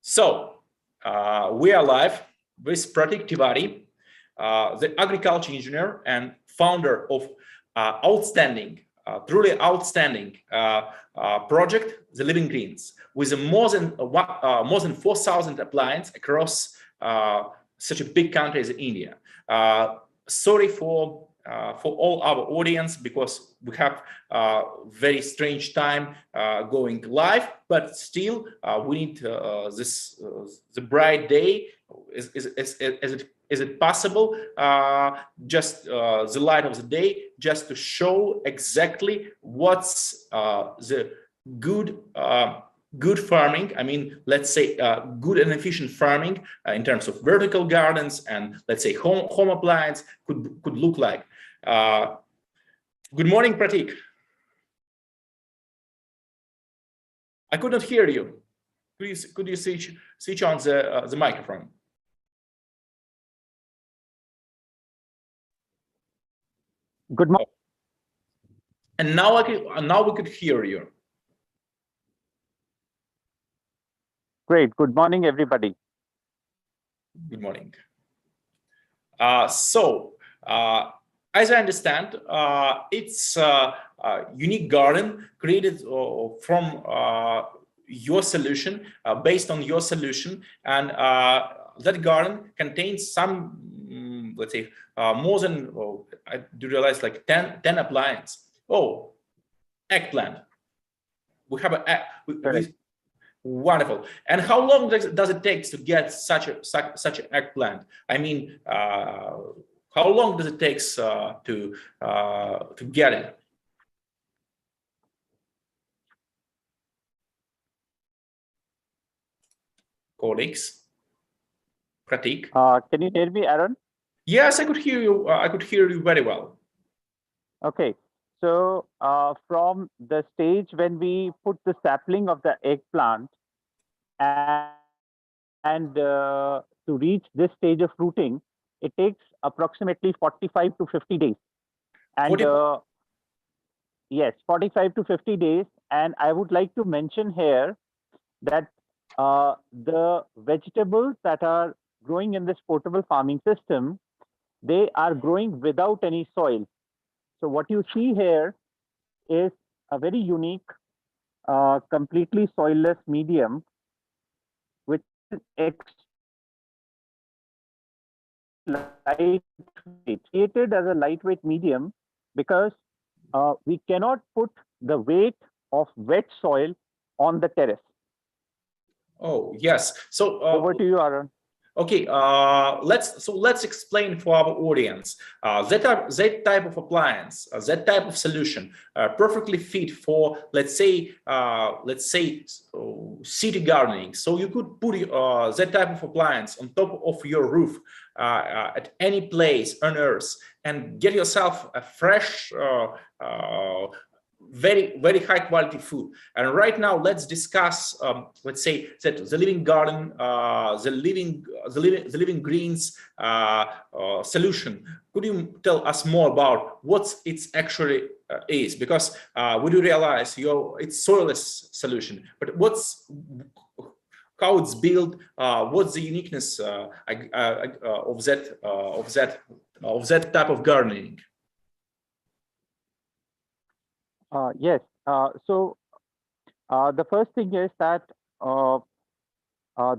We are live with Prateek Tiwari, the agriculture engineer and founder of truly outstanding project, The Living Greens, with more than 4,000 appliances across such a big country as India. Sorry for all our audience, because we have very strange time going live, but still we need the bright day. Is it possible, just the light of the day, just to show exactly what's the good farming, I mean, let's say good and efficient farming in terms of vertical gardens and, let's say, home appliance could look like. Good morning, Prateek. I could not hear you. Could you switch on the microphone? Good morning. And now we could hear you. Great. Good morning, everybody. Good morning. As I understand, it's a unique garden created from your solution, based on your solution, and that garden contains some, let's say, more than, I do realize, like 10 appliances. Oh, eggplant. We have a wonderful. And how long does it take to get such an eggplant? I mean, how long does it take to get it? Colleagues, Prateek. Can you hear me, Aaron? Yes, I could hear you. I could hear you very well. Okay. So from the stage when we put the sapling of the eggplant and to reach this stage of fruiting, it takes approximately 45 to 50 days. And yes, 45 to 50 days. And I would like to mention here that the vegetables that are growing in this portable farming system, they are growing without any soil. So what you see here is a very unique, completely soilless medium, which is lightweight, created as a lightweight medium because we cannot put the weight of wet soil on the terrace. Oh, yes. So over to you, Aaron. Okay, let's explain for our audience that type of appliance, that type of solution, perfectly fit for, let's say city gardening. So you could put that type of appliance on top of your roof at any place on earth and get yourself a fresh, very high quality food. And right now, let's discuss, let's say, that the living garden, the living greens solution. Could you tell us more about what it actually is? Because we do realize it's soilless solution, but how it's built, what's the uniqueness of that type of gardening? Yes. So the first thing is that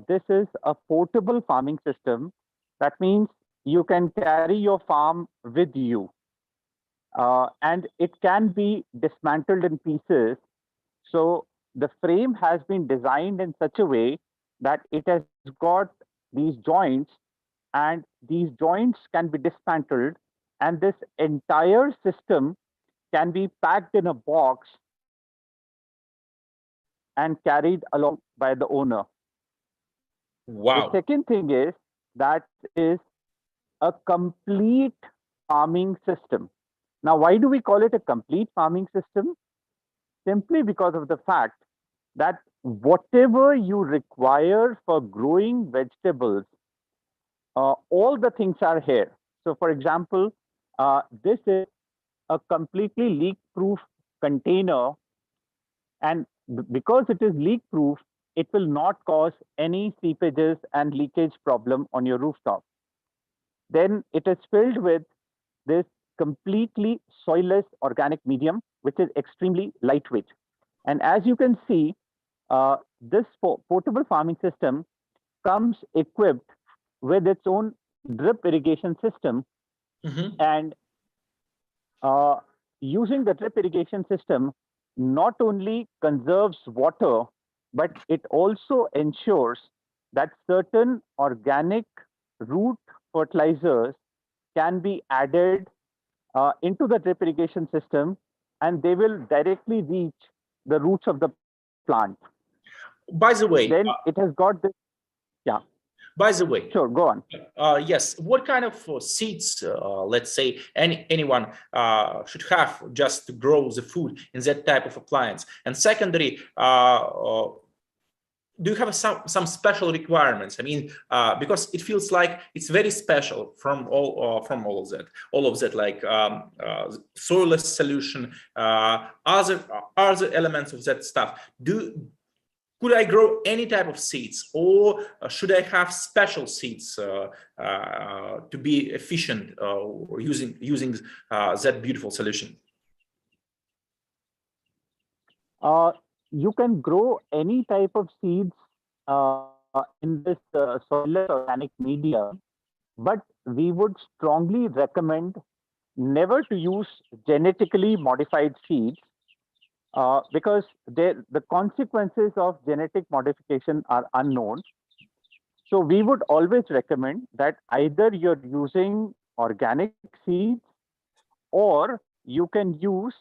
this is a portable farming system. That means you can carry your farm with you, and it can be dismantled in pieces. So the frame has been designed in such a way that it has got these joints, and these joints can be dismantled, and this entire system can be packed in a box and carried along by the owner. Wow. The second thing is that is a complete farming system. Now, why do we call it a complete farming system? Simply because of the fact that whatever you require for growing vegetables, all the things are here. So, for example, this is a completely leak-proof container, and because it is leak-proof, it will not cause any seepages and leakage problem on your rooftop. Then it is filled with this completely soilless organic medium, which is extremely lightweight. And as you can see, this portable farming system comes equipped with its own drip irrigation system. And using the drip irrigation system not only conserves water, but it also ensures that certain organic root fertilizers can be added into the drip irrigation system, and they will directly reach the roots of the plant. By the way, then it has got this. Yeah. By the way, sure, go on. Yes, what kind of seeds, let's say, anyone should have just to grow the food in that type of appliance? And secondary, do you have some special requirements? I mean, because it feels like it's very special from all of that, like soilless solution, other elements of that stuff. Could I grow any type of seeds, or should I have special seeds to be efficient using that beautiful solution? You can grow any type of seeds in this soilless organic media, but we would strongly recommend never to use genetically modified seeds, because the consequences of genetic modification are unknown. So we would always recommend that either you're using organic seeds, or you can use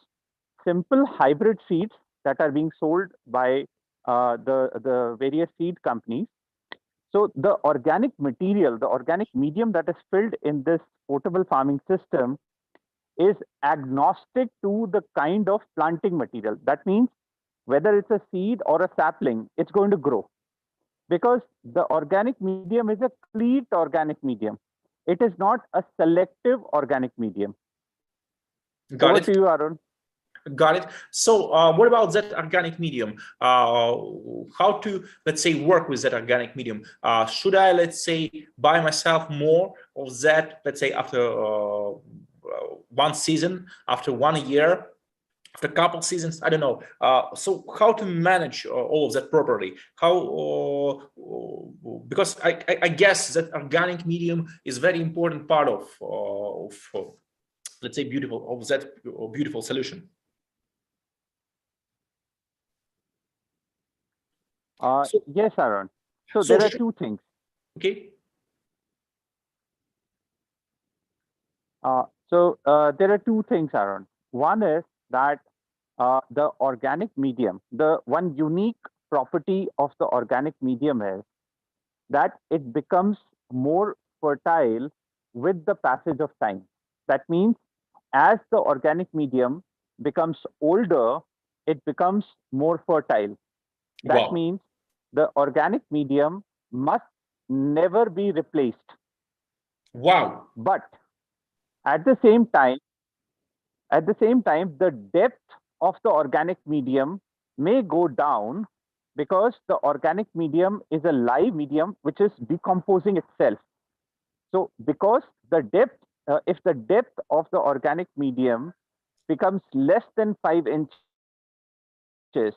simple hybrid seeds that are being sold by the various seed companies. So the organic material, the organic medium that is filled in this portable farming system is agnostic to the kind of planting material. That means whether it's a seed or a sapling, it's going to grow, because the organic medium is a complete organic medium. It is not a selective organic medium. Got it. Over to you, Arun. Got it. So what about that organic medium? How to, let's say, work with that organic medium? Should I, let's say, buy myself more of that, let's say, after one season, after 1 year, after a couple seasons? I don't know. So how to manage all of that properly? How, because I guess that organic medium is very important part of let's say, beautiful solution. Yes, Arun. So there are two things. Okay. There are two things, Arun. One is that the organic medium, the one unique property of the organic medium is that it becomes more fertile with the passage of time. That means as the organic medium becomes older, it becomes more fertile. That means the organic medium must never be replaced. Wow. But at the same time, the depth of the organic medium may go down, because the organic medium is a live medium which is decomposing itself. So because the depth, if the depth of the organic medium becomes less than 5 inches,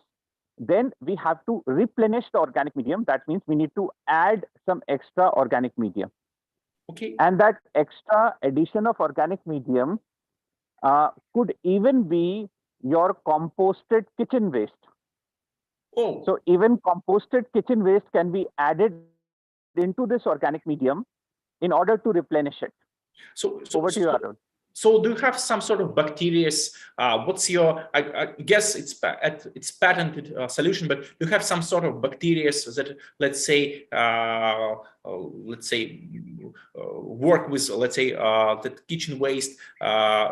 then we have to replenish the organic medium. That means we need to add some extra organic medium. Okay. And that extra addition of organic medium could even be your composted kitchen waste. Oh. So even composted kitchen waste can be added into this organic medium in order to replenish it. So over to you, Arun. So do you have some sort of bacteria? What's your, I guess it's patented solution, but do you have some sort of bacteria that, let's say, work with, let's say, the kitchen waste,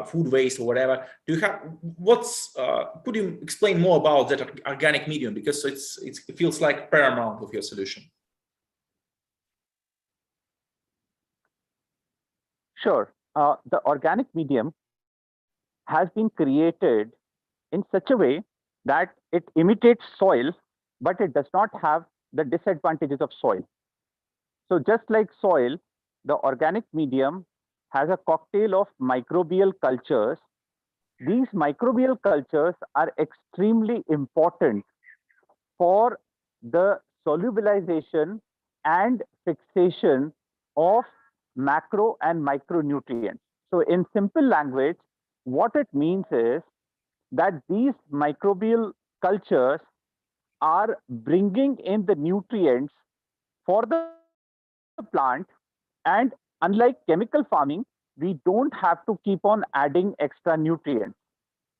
food waste, or whatever? Do you have, could you explain more about that organic medium? Because it feels like paramount of your solution. Sure. The organic medium has been created in such a way that it imitates soil, but it does not have the disadvantages of soil. So just like soil, the organic medium has a cocktail of microbial cultures. These microbial cultures are extremely important for the solubilization and fixation of macro and micronutrients. So in simple language, what it means is that these microbial cultures are bringing in the nutrients for the plant. And unlike chemical farming, we don't have to keep on adding extra nutrients.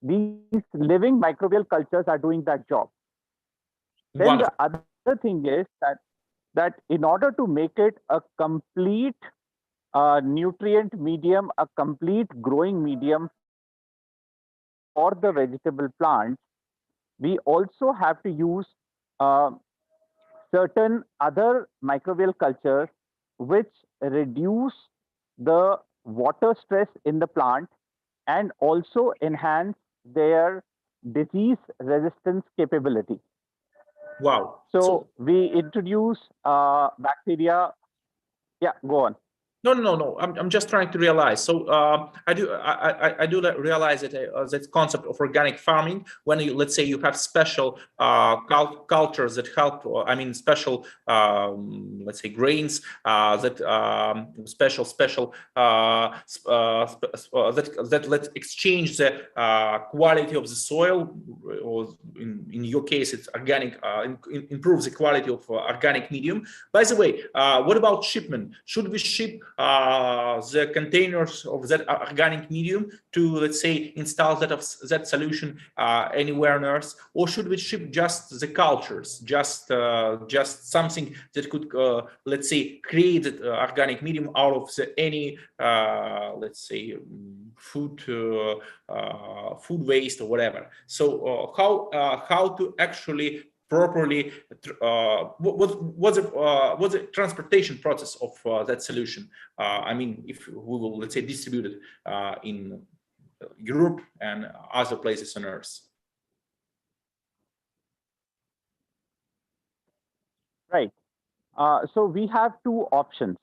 These living microbial cultures are doing that job. Then the Wonderful. other thing is that in order to make it a complete nutrient medium, a complete growing medium for the vegetable plants, we also have to use uh, certain other microbial cultures which reduce the water stress in the plant and also enhance their disease resistance capability. Wow. So So we introduce bacteria. Yeah, go on. no, no, no, no. I'm just trying to realize. So I do realize that that concept of organic farming, when you, let's say, you have special cultures that help. I mean, special, let's say, grains that special that let exchange the quality of the soil, or in your case, it's organic. Improves the quality of organic medium. By the way, what about shipment? Should we ship the containers of that organic medium to, let's say, install that solution anywhere on Earth, or should we ship just the cultures, just something that could, let's say, create the organic medium out of any, let's say, food waste or whatever. So how to actually properly what's the transportation process of that solution? I mean, if we will, let's say, distribute it in Europe and other places on Earth. Right. So we have two options.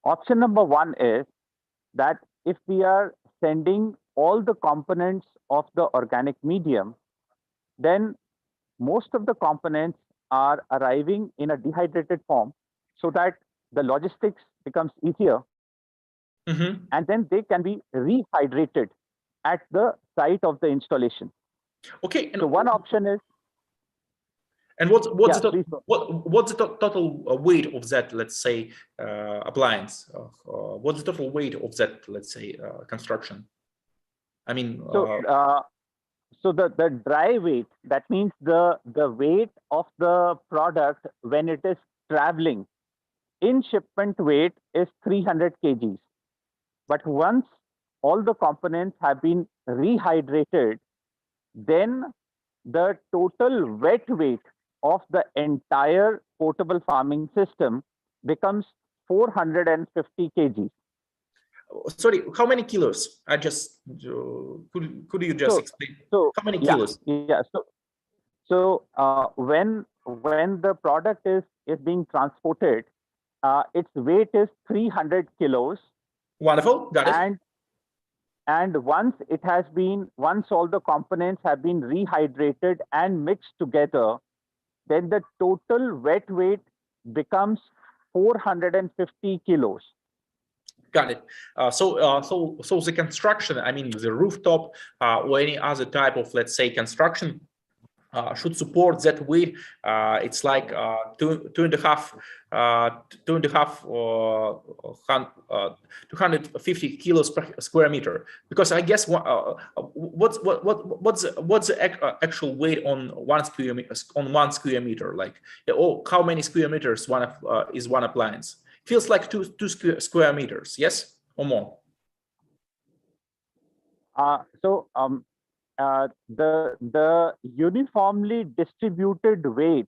Option number one is that if we are sending all the components of the organic medium, then most of the components are arriving in a dehydrated form so that the logistics becomes easier, Mm-hmm. and then they can be rehydrated at the site of the installation. Okay. And so one option is, and what's yeah, the please go. what's the total weight of that, let's say, appliance? What's the total weight of that, let's say, construction? I mean, So the dry weight, that means the weight of the product when it is traveling in shipment weight is 300 kgs. But once all the components have been rehydrated, then the total wet weight of the entire portable farming system becomes 450 kgs. sorry, how many kilos? I just could you just So, explain so how many yeah, kilos? yeah. When the product is being transported, its weight is 300 kilos, Wonderful, got it. and once all the components have been rehydrated and mixed together, then the total wet weight becomes 450 kilos. Got it. So the construction, I mean, the rooftop or any other type of, let's say, construction should support that weight. It's like two and a half 250 kilos per square meter. Because I guess what's the actual weight on 1 square meter? Like, oh, how many square meters is one appliance? Feels like two square meters, yes, or more. The uniformly distributed weight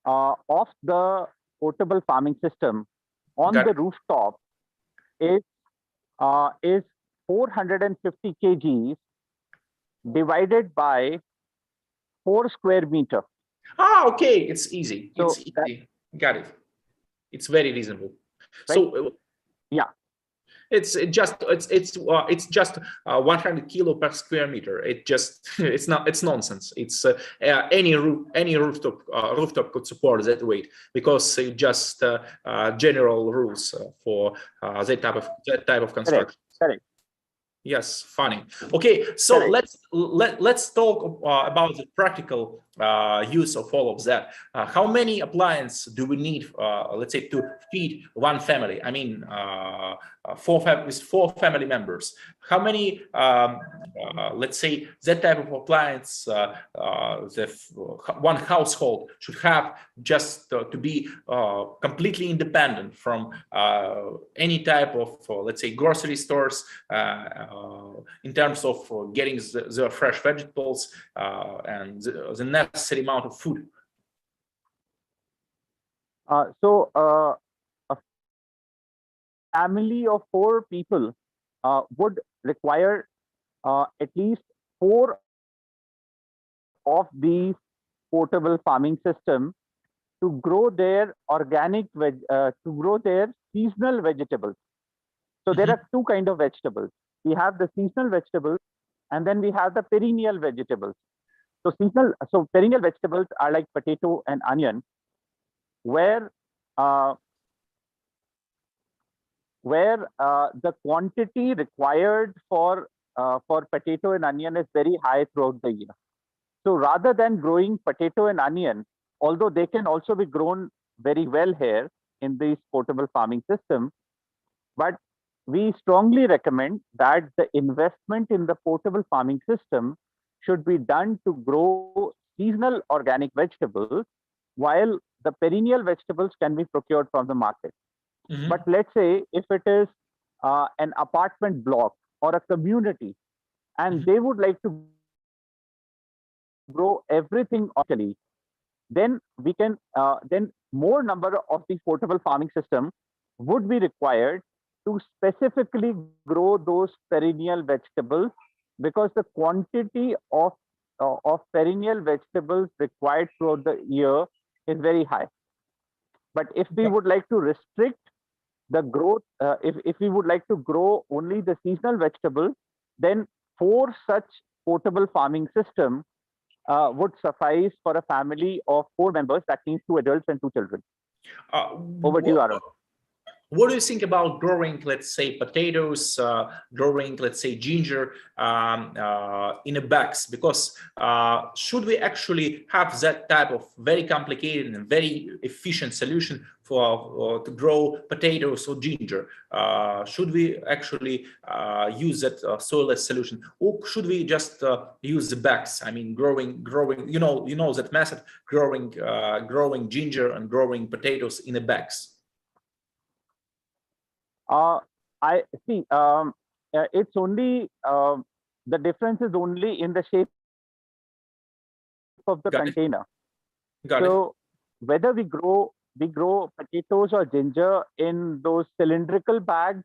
of the portable farming system on Got the it. rooftop is 450 kgs divided by 4 square meter. Ah, okay, it's easy. So It's easy. Got it. It's very reasonable. right? So Yeah, it's just 100 kilo per square meter. It just it's nonsense. It's any rooftop could support that weight, because it just general rules for that type of correct, construction. correct, Yes, funny. Okay, so correct. let's talk about the practical use of all of that. How many appliances do we need, let's say, to feed one family? I mean, with four family members. How many, let's say, that type of appliance one household should have, just to be completely independent from any type of, let's say, grocery stores, in terms of getting the fresh vegetables and the necessary amount of food? So a family of 4 people would require at least 4 of these portable farming systems to grow their to grow their seasonal vegetables. So there are two kind of vegetables. We have the seasonal vegetables, and then we have the perennial vegetables. So perennial vegetables are like potato and onion, where uh, the quantity required for potato and onion is very high throughout the year. So rather than growing potato and onion, although they can also be grown very well here in these portable farming system, but we strongly recommend that the investment in the portable farming system should be done to grow seasonal organic vegetables, while the perennial vegetables can be procured from the market. But let's say if it is an apartment block or a community, and they would like to grow everything organically, then we can then more number of these portable farming system would be required to specifically grow those perennial vegetables, because the quantity of perennial vegetables required throughout the year is very high. But if we would like to restrict the growth, if we would like to grow only the seasonal vegetables, then 4 such portable farming system would suffice for a family of 4 members. That means 2 adults and 2 children. Over to you, Aaron. What do you think about growing, let's say, potatoes, growing, let's say, ginger in a bags? Because should we actually have that type of very complicated and very efficient solution for to grow potatoes or ginger? Should we actually use that soilless solution, or should we just use the bags? I mean, growing, you know that method, growing ginger and growing potatoes in the bags. I see. It's only the difference is only in the shape of the container. So whether we grow potatoes or ginger in those cylindrical bags,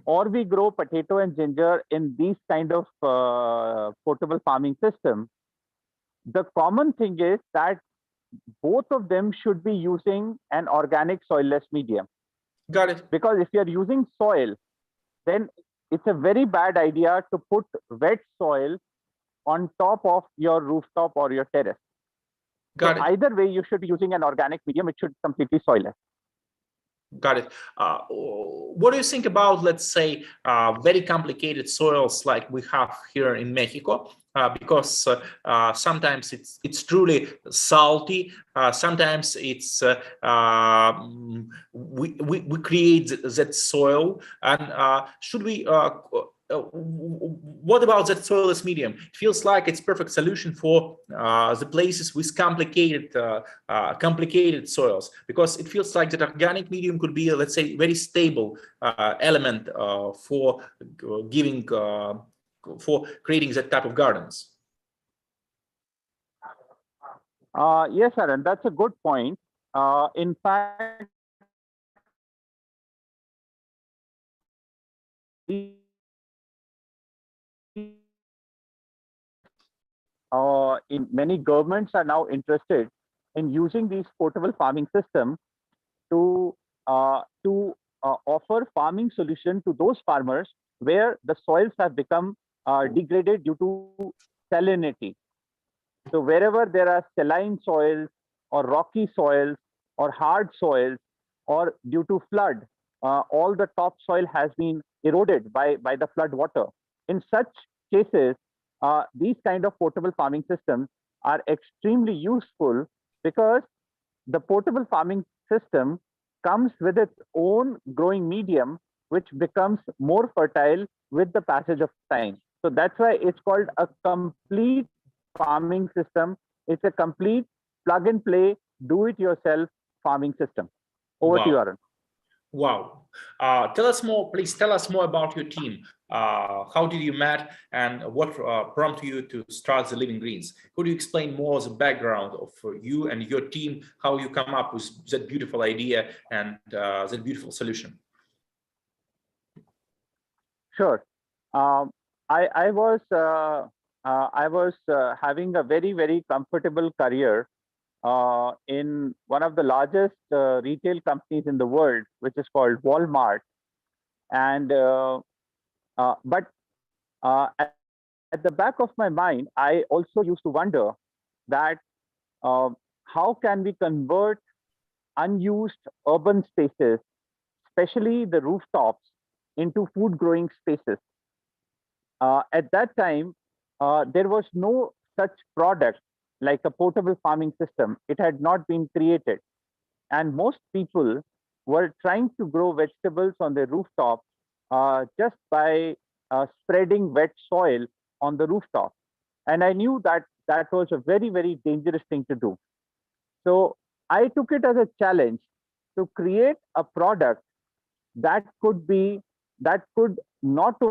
or we grow potato and ginger in these kind of portable farming system, the common thing is that both of them should be using an organic soilless medium. Got it. Because if you are using soil, then it's a very bad idea to put wet soil on top of your rooftop or your terrace. Got it. Either way, you should be using an organic medium. It should completely soilless. Got it. What do you think about, let's say, very complicated soils like we have here in Mexico? Because sometimes it's truly salty. Sometimes it's we create that soil, and should we? What about that soilless medium? It feels like it's perfect solution for the places with complicated soils, because it feels like that organic medium could be, let's say, very stable element for giving for creating that type of gardens. Yes, Aaron, that's a good point. In fact, in many governments are now interested in using these portable farming systems to offer farming solution to those farmers where the soils have become degraded due to salinity. So wherever there are saline soils or rocky soils or hard soils, or due to flood, all the topsoil has been eroded by the flood water. In such cases, these kind of portable farming systems are extremely useful because the portable farming system comes with its own growing medium, which becomes more fertile with the passage of time. So that's why it's called a complete farming system. It's a complete plug and play, do it yourself farming system. Over to you, Wow. Arun. Wow. Tell us more, please tell us more about your team. How did you met and what prompted you to start the Living Greens? Could you explain more the background of you and your team, how you come up with that beautiful idea and that beautiful solution? Sure. Um, I was having a very comfortable career in one of the largest retail companies in the world, which is called Walmart. And but at the back of my mind, I also used to wonder that uh, how can we convert unused urban spaces, especially the rooftops, into food growing spaces. At that time, there was no such product like a portable farming system. It had not been created. And most people were trying to grow vegetables on their rooftop just by spreading wet soil on the rooftop. And I knew that that was a very dangerous thing to do. So I took it as a challenge to create a product that could be that could not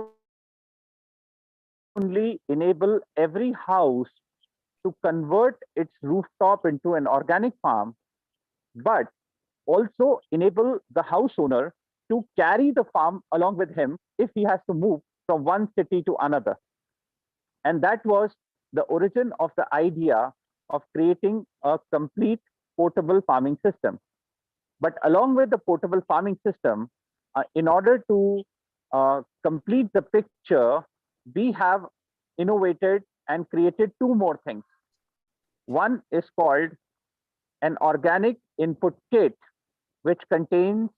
only enable every house to convert its rooftop into an organic farm, but also enable the house owner to carry the farm along with him if he has to move from one city to another. And that was the origin of the idea of creating a complete portable farming system. But along with the portable farming system, in order to complete the picture, we have innovated and created two more things. One is called an organic input kit, which contains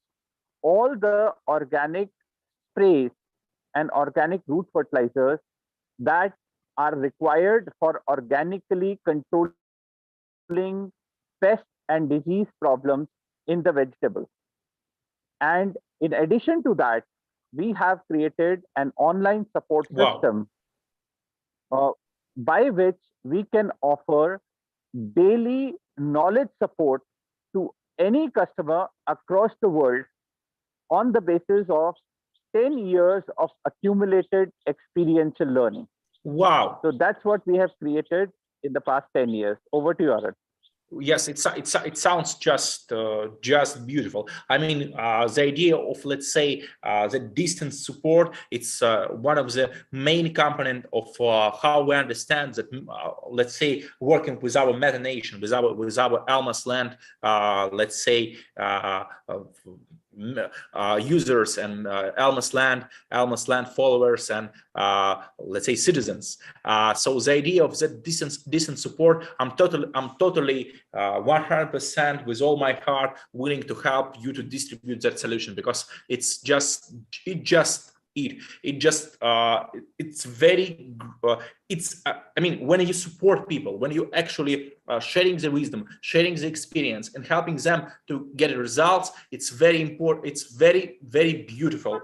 all the organic sprays and organic root fertilizers that are required for organically controlling pest and disease problems in the vegetables. And in addition to that, we have created an online support Wow. system uh, by which we can offer daily knowledge support to any customer across the world on the basis of 10 years of accumulated experiential learning. Wow. So that's what we have created in the past 10 years. Over to you, Arun. Yes, it sounds just beautiful. I mean, the idea of, let's say, the distance support, it's one of the main component of how we understand that, let's say, working with our meta nation, with our Elmas land, let's say, users and Elmas land followers and let's say citizens. So the idea of that distance support, I'm totally 100% with all my heart willing to help you to distribute that solution, because it's just it's very it's I mean, when you support people, when you actually sharing the wisdom, sharing the experience and helping them to get results, it's very important. It's very beautiful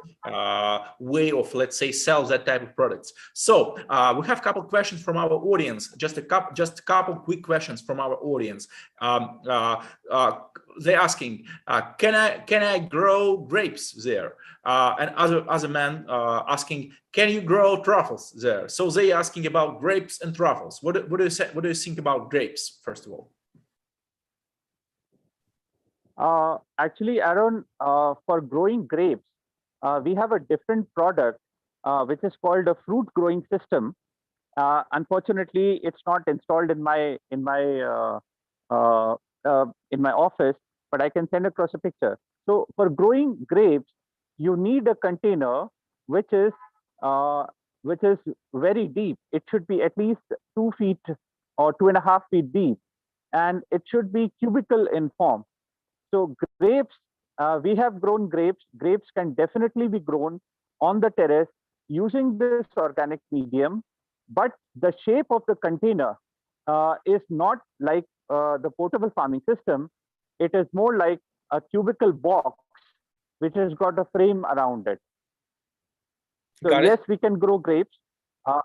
way of, let's say, sell that type of products. So we have a couple of questions from our audience, just a couple quick questions from our audience. They're asking, can I grow grapes there? And other man asking, can you grow truffles there? So they asking about grapes and truffles. What do you say? What do you think about grapes, first of all? Actually, Aaron, for growing grapes, we have a different product which is called a fruit growing system. Unfortunately, it's not installed in my in my office, but I can send across a picture. So for growing grapes, you need a container which is uh, which is very deep. It should be at least 2 feet or 2.5 feet deep, and it should be cubical in form. So grapes, we have grown grapes. Grapes can definitely be grown on the terrace using this organic medium, but the shape of the container is not like the portable farming system. It is more like a cubicle box which has got a frame around it. So Got yes, it. we can grow grapes. Uh,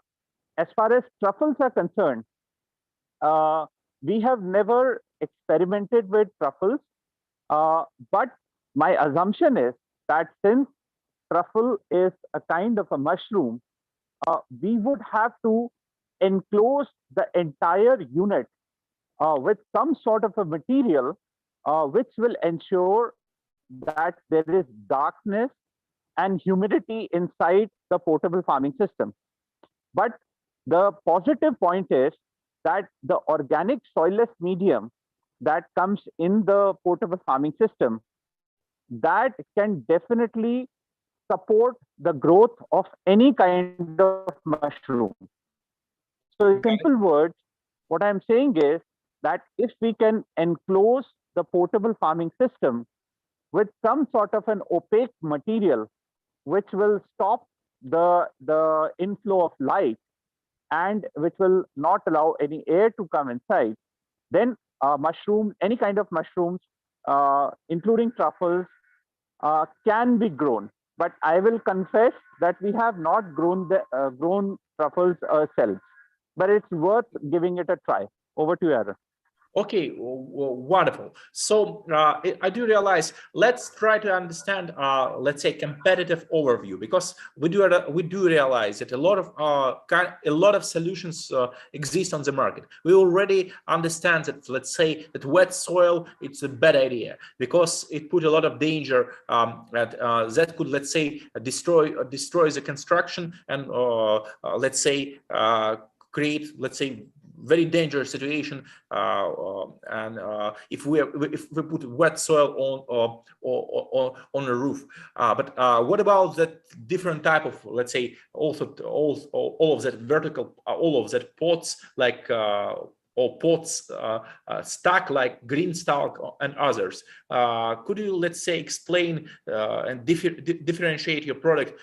as far as truffles are concerned, uh, we have never experimented with truffles, but my assumption is that since truffle is a kind of a mushroom, we would have to enclose the entire unit with some sort of a material which will ensure that there is darkness and humidity inside the portable farming system. But the positive point is that the organic soilless medium that comes in the portable farming system, that can definitely support the growth of any kind of mushroom. So in simple Got words, it. what I'm saying is that if we can enclose the portable farming system with some sort of an opaque material which will stop the inflow of light and which will not allow any air to come inside, then mushroom, any kind of mushrooms, including truffles, can be grown. But I will confess that we have not grown truffles ourselves. But it's worth giving it a try. Over to you, Aaron. Okay, wonderful. So I do realize. Let's try to understand, let's say, competitive overview, because we do realize that a lot of solutions exist on the market. We already understand that, let's say, that wet soil, it's a bad idea because it put a lot of danger that could, let's say, destroy the construction and let's say create, let's say, very dangerous situation, and if we put wet soil on a roof. But what about that different type of, let's say, also all of that vertical, all of that pots, like or pots stack like green stalk and others. Could you, let's say, explain and differentiate your product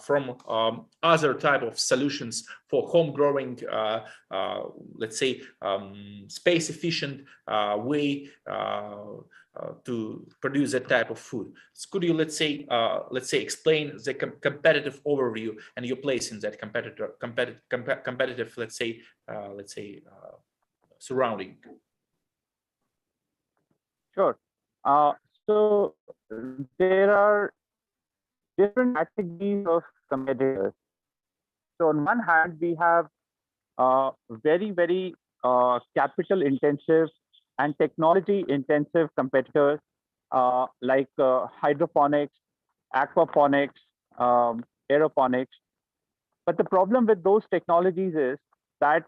from other type of solutions for home growing, let's say, space efficient way to produce that type of food? So could you, let's say, explain the competitive overview and your place in that competitive, let's say, surrounding? Sure. So there are different categories of competitors. So on one hand, we have very capital intensive and technology intensive competitors like hydroponics, aquaponics, aeroponics. But the problem with those technologies is that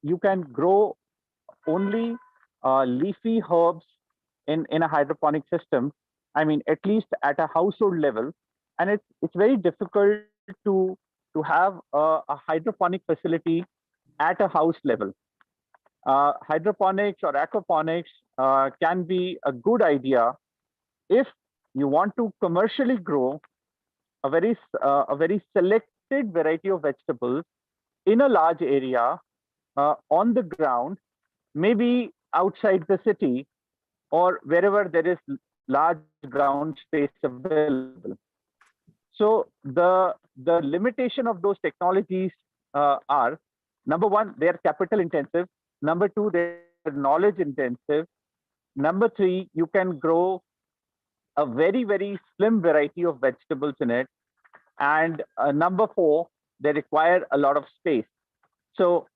you can grow only leafy herbs in a hydroponic system. I mean, at least at a household level, and it's very difficult to have a hydroponic facility at a house level. Hydroponics or aquaponics can be a good idea if you want to commercially grow a very selected variety of vegetables in a large area on the ground, maybe outside the city or wherever there is large ground space available. So the limitation of those technologies are, number one, they are capital intensive. Number two, they're knowledge intensive. Number three, you can grow a very slim variety of vegetables in it. And number four, they require a lot of space. So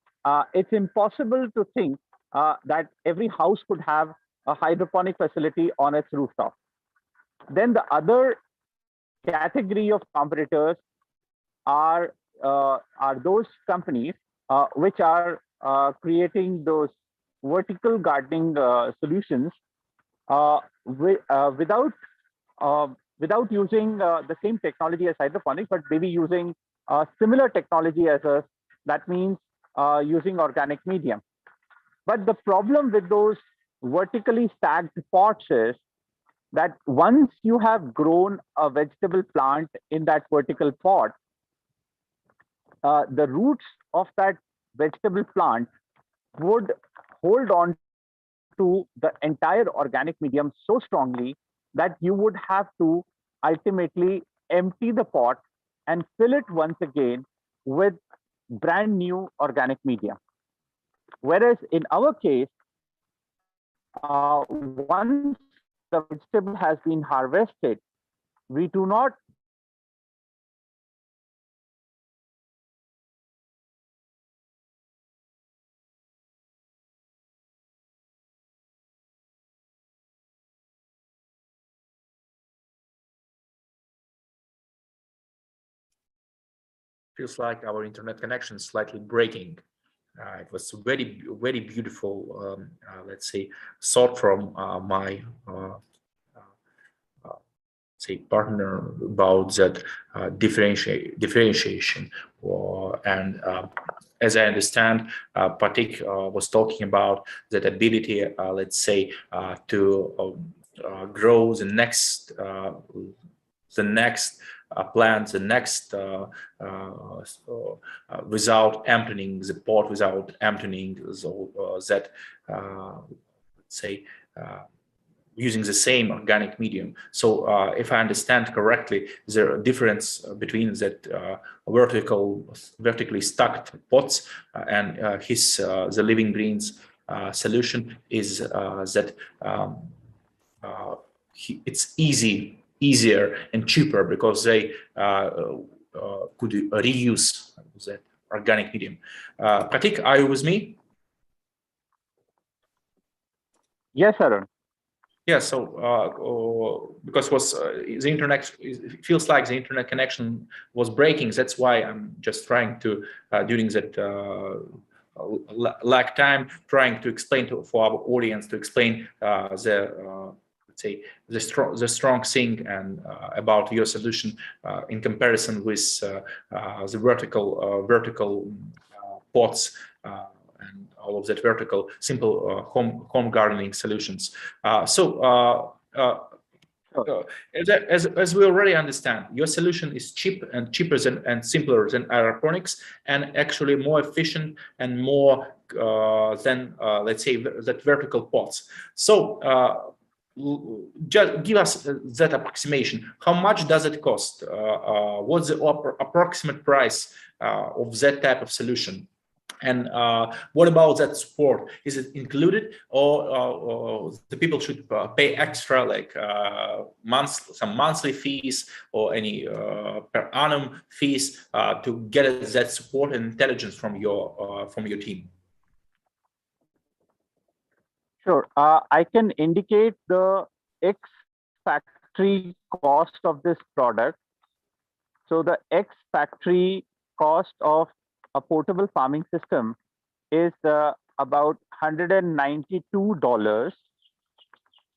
it's impossible to think that every house could have a hydroponic facility on its rooftop. Then the other category of competitors are those companies which are creating those vertical gardening solutions without without using the same technology as hydroponics, but maybe using similar technology as us. That means using organic medium. But the problem with those vertically stacked pots is that once you have grown a vegetable plant in that vertical pot, the roots of that vegetable plant would hold on to the entire organic medium so strongly that you would have to ultimately empty the pot and fill it once again with brand new organic medium. Whereas in our case, once the vegetable has been harvested, we do not use any chemical fertilizer or any Feels like our internet connection is slightly breaking. It was very, very beautiful, let's say, thought from my say partner about that differentiation, and as I understand, Prateek was talking about that ability, let's say, to grow the next plant, the next without emptying the pot, without emptying that let's say using the same organic medium. So if I understand correctly, there are difference between that vertically stacked pots and the living greens solution is that it's easier and cheaper because they could reuse that organic medium. Prateek, are you with me? Yes, Arun. Yeah, so because the internet, it feels like the internet connection was breaking. That's why I'm just trying to during that lag time, trying to explain for our audience to explain let's say the strong thing and about your solution in comparison with the vertical pots. And all of that vertical, simple home gardening solutions. As we already understand, your solution is cheaper and simpler than aeroponics, and actually more efficient and more than let's say that vertical pots. So just give us that approximation. How much does it cost? What's the approximate price of that type of solution? And what about that support? Is it included, or the people should pay extra, like some monthly fees or any per annum fees to get that support and intelligence from your team? Sure. I can indicate the X factory cost of this product. So the X factory cost of a portable farming system is about $192.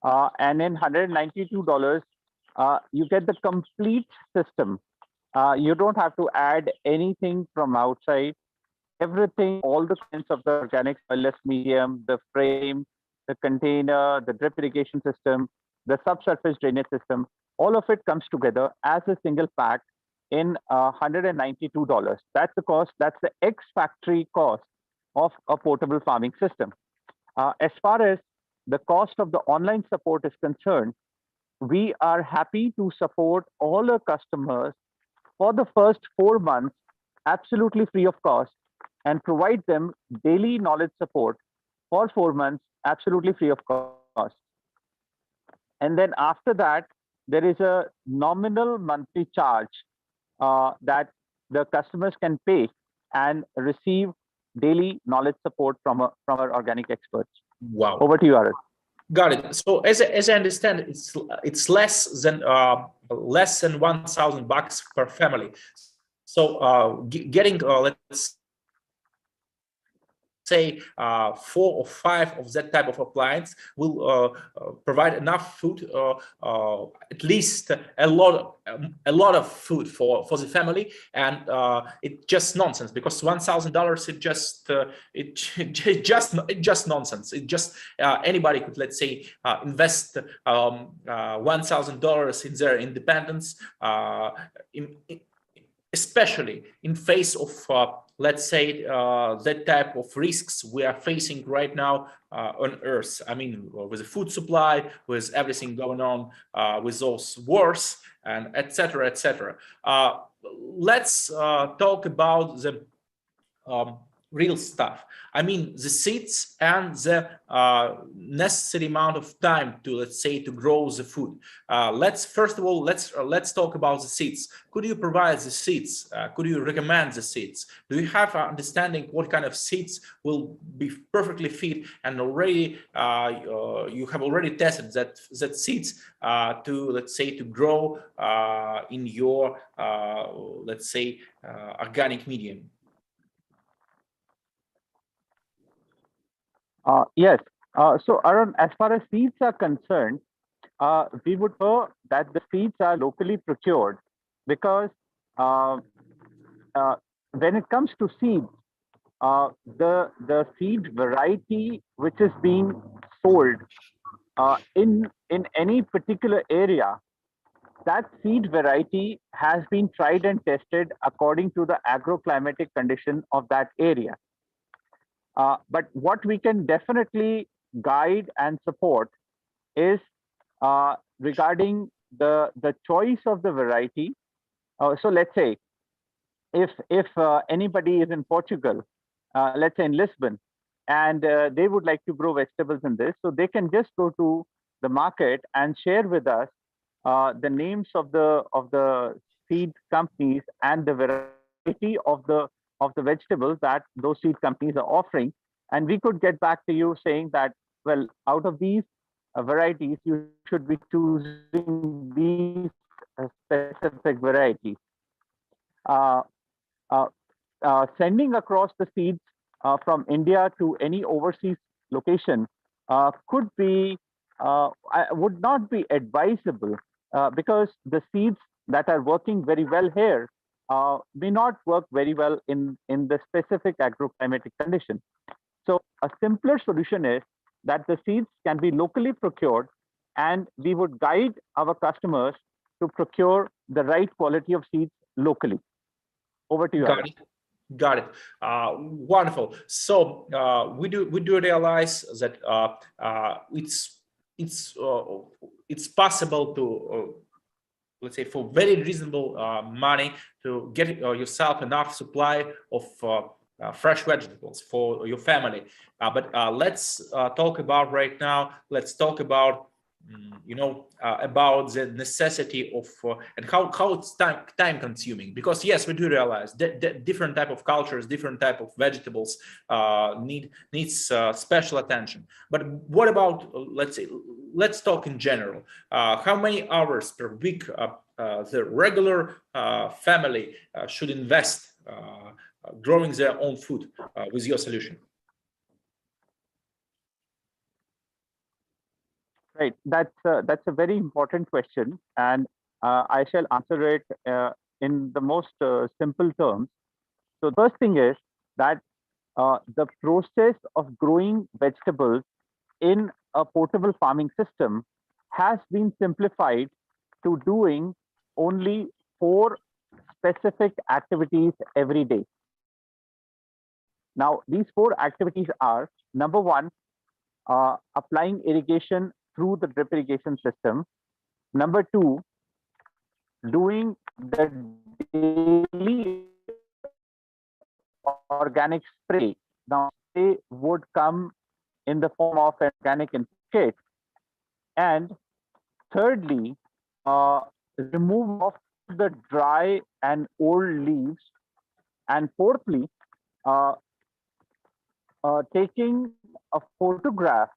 And in $192, you get the complete system. You don't have to add anything from outside. Everything, all the contents of the organic soilless medium, the frame, the container, the drip irrigation system, the subsurface drainage system, all of it comes together as a single pack in $192. That's the cost. That's the X factory cost of a portable farming system. As far as the cost of the online support is concerned, we are happy to support all our customers for the first 4 months absolutely free of cost and provide them daily knowledge support for 4 months absolutely free of cost. And then after that, there is a nominal monthly charge that the customers can pay and receive daily knowledge support from our organic experts. Wow. Over to you, Arun. Got it. So as I understand, it's less than $1,000 per family. So getting let's say say 4 or 5 of that type of appliance will provide enough food, at least a lot of food for the family. And it's just nonsense, because $1,000 it just nonsense. It just anybody could, let's say, invest $1,000 in their independence, especially in face of let's say that type of risks we are facing right now on Earth. I mean, with the food supply, with everything going on, with those wars, and etc., etc. Let's talk about the real stuff. I mean, the seeds and the necessary amount of time to, let's say, to grow the food. Let's first of all, let's talk about the seeds. Could you provide the seeds? Could you recommend the seeds? Do you have an understanding what kind of seeds will be perfectly fit, and already you have already tested that seeds to, let's say, to grow in your let's say organic medium? Yes. So, Arun, as far as seeds are concerned, we would know that the seeds are locally procured, because when it comes to seeds, the seed variety which is being sold in any particular area, that seed variety has been tried and tested according to the agroclimatic condition of that area. But what we can definitely guide and support is regarding the choice of the variety. So let's say if anybody is in Portugal, let's say in Lisbon, and they would like to grow vegetables in this, so they can just go to the market and share with us the names of the seed companies and the variety of the vegetables that those seed companies are offering, and we could get back to you saying that, well, out of these varieties, you should be choosing these specific varieties. Uh, uh, Sending across the seeds from India to any overseas location would not be advisable, because the seeds that are working very well here may not work very well in the specific agroclimatic condition. So a simpler solution is that the seeds can be locally procured, and we would guide our customers to procure the right quality of seeds locally. Over to you. Got it. Wonderful. So we do realize that it's possible to let's say, for very reasonable money, to get yourself enough supply of fresh vegetables for your family. But let's talk about right now. Let's talk about about the necessity of and how it's time consuming, because yes, we do realize that different type of cultures, different type of vegetables needs special attention. But what about let's talk in general. How many hours per week the regular family should invest growing their own food with your solution? Right, that's a very important question, and I shall answer it in the most simple terms. So the first thing is that the process of growing vegetables in a portable farming system has been simplified to doing only 4 specific activities every day. Now, these 4 activities are: number 1, applying irrigation through the drip irrigation system. Number 2, doing the daily organic spray. Now, spray would come in the form of an organic kit. And thirdly, remove of the dry and old leaves. And fourthly, taking a photograph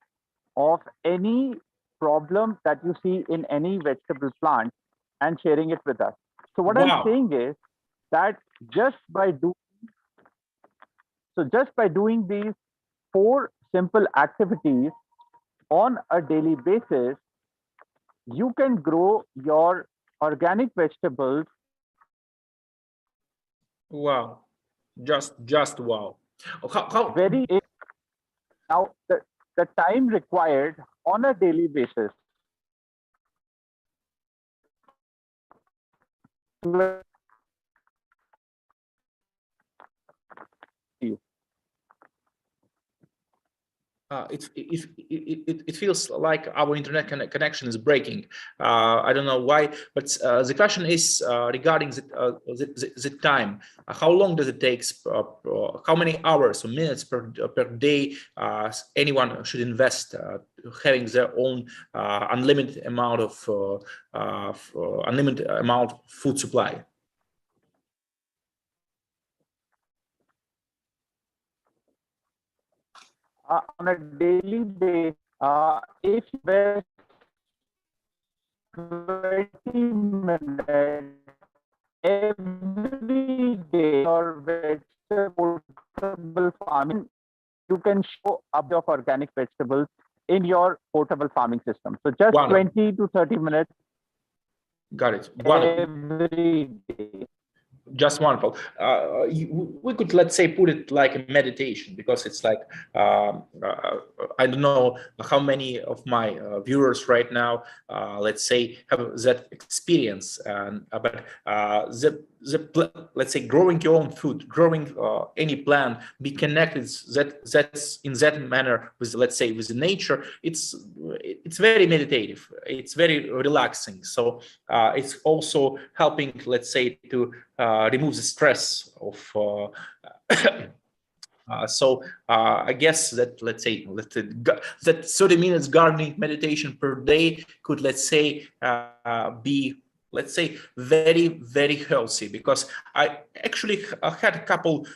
of any problem that you see in any vegetable plant and sharing it with us. So what I'm saying is that just by doing these 4 simple activities on a daily basis, you can grow your organic vegetables. Wow, just wow. How Very now the time required on a daily basis. it feels like our internet connection is breaking. I don't know why, but the question is regarding the time. How long does it take? How many hours or minutes per day anyone should invest having their own unlimited amount of food supply? On a daily basis, if you invest 20 minutes every day or vegetable farming, you can show up of organic vegetables in your portable farming system. So just 20 to 30 minutes. Got it. Every day. Just wonderful. We could, let's say, put it like a meditation, because it's like I don't know how many of my viewers right now, let's say, have that experience. But let's say, growing your own food, growing any plant, be connected that's in that manner with, let's say, with nature. It's very meditative. It's very relaxing. So it's also helping, let's say, to remove the stress of so I guess that, let's say, that 30 minutes gardening meditation per day could, let's say, be, let's say, very, very healthy. Because I actually had a couple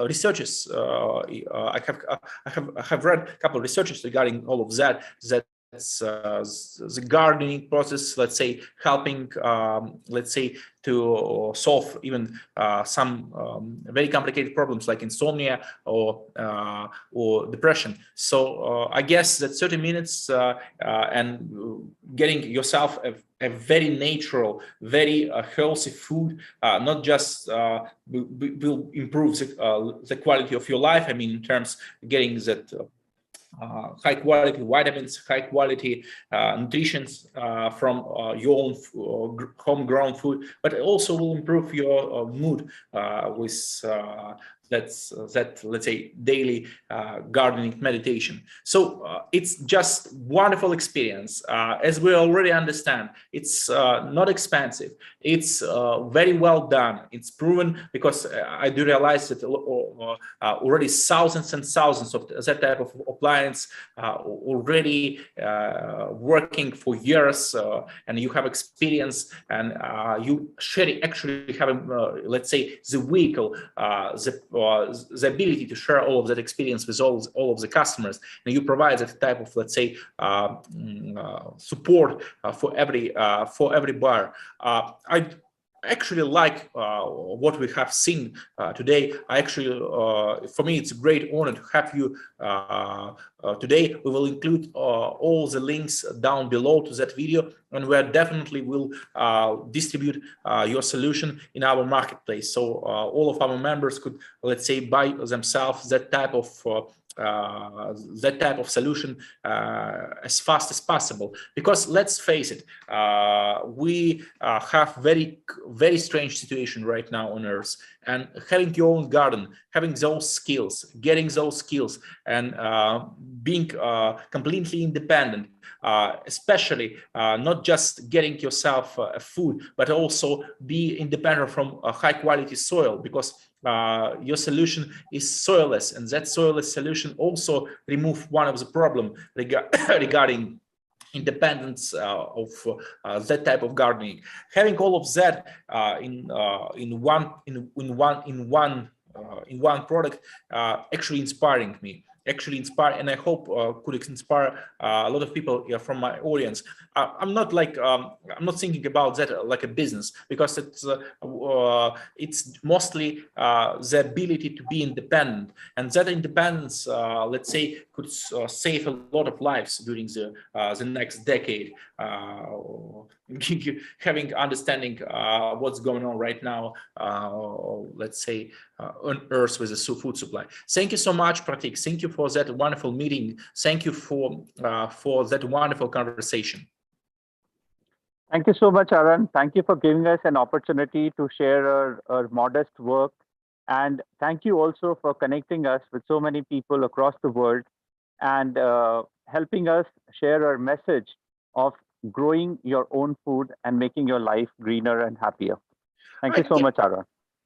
researches. I have read a couple of researches regarding all of that. The gardening process, let's say, helping, let's say, to solve even some very complicated problems like insomnia or depression. So I guess that 30 minutes and getting yourself a very natural, very healthy food, not just will improve the quality of your life. I mean, in terms of getting that high quality vitamins, high quality nutrition from your own homegrown food, but it also will improve your mood with that, let's say, daily gardening meditation. So it's just wonderful experience. As we already understand, it's not expensive. It's very well done. It's proven, because I do realize that already thousands and thousands of that type of appliance already working for years, and you have experience, and you actually have, let's say, the vehicle, the ability to share all of that experience with all of the customers, and you provide that type of, let's say, support for every buyer. I actually like what we have seen today. I actually, for me, it's a great honor to have you today. We will include all the links down below to that video, and we definitely will distribute your solution in our marketplace. So all of our members could, let's say, buy themselves that type of solution as fast as possible. Because let's face it, we have very strange situation right now on Earth, and having your own garden, having those skills, getting those skills, and being completely independent, especially not just getting yourself food, but also be independent from high quality soil, because your solution is soilless, and that soilless solution also remove one of the problem regarding independence of that type of gardening. Having all of that in one product actually inspiring me. actually inspire, and I hope could inspire a lot of people from my audience. I'm not like I'm not thinking about that like a business, because it's mostly the ability to be independent, and that independence, let's say, could save a lot of lives during the next decade. Having understanding what's going on right now, let's say, on Earth with the food supply. Thank you so much, Prateek. Thank you for that wonderful meeting. Thank you for that wonderful conversation. Thank you so much, Aaron. Thank you for giving us an opportunity to share our modest work. And thank you also for connecting us with so many people across the world and helping us share our message of growing your own food and making your life greener and happier. Thank you so much, Aaron.